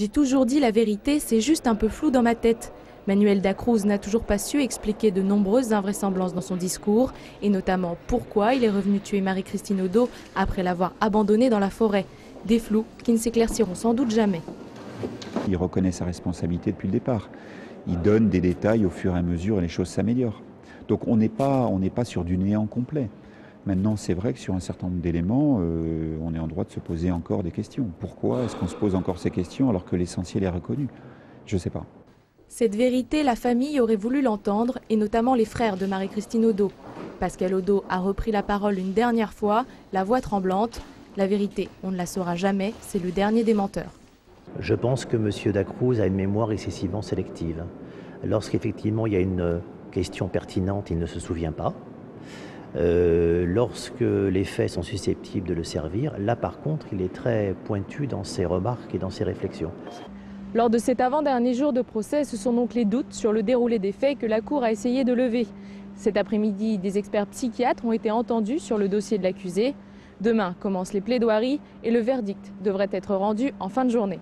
J'ai toujours dit la vérité, c'est juste un peu flou dans ma tête. Manuel Dacruz n'a toujours pas su expliquer de nombreuses invraisemblances dans son discours, et notamment pourquoi il est revenu tuer Marie-Christine Odo après l'avoir abandonnée dans la forêt. Des flous qui ne s'éclairciront sans doute jamais. Il reconnaît sa responsabilité depuis le départ. Il donne des détails au fur et à mesure et les choses s'améliorent. Donc on n'est pas sur du néant complet. Maintenant, c'est vrai que sur un certain nombre d'éléments, on est en droit de se poser encore des questions. Pourquoi est-ce qu'on se pose encore ces questions alors que l'essentiel est reconnu? Je ne sais pas. Cette vérité, la famille aurait voulu l'entendre, et notamment les frères de Marie-Christine Odo. Pascal Odo a repris la parole une dernière fois, la voix tremblante. La vérité, on ne la saura jamais, c'est le dernier des menteurs. Je pense que M. Dacruz a une mémoire excessivement sélective. Lorsqu'effectivement il y a une question pertinente, il ne se souvient pas. Lorsque les faits sont susceptibles de le servir, là par contre, il est très pointu dans ses remarques et dans ses réflexions. Lors de cet avant-dernier jour de procès, ce sont donc les doutes sur le déroulé des faits que la Cour a essayé de lever. Cet après-midi, des experts psychiatres ont été entendus sur le dossier de l'accusé. Demain commencent les plaidoiries et le verdict devrait être rendu en fin de journée.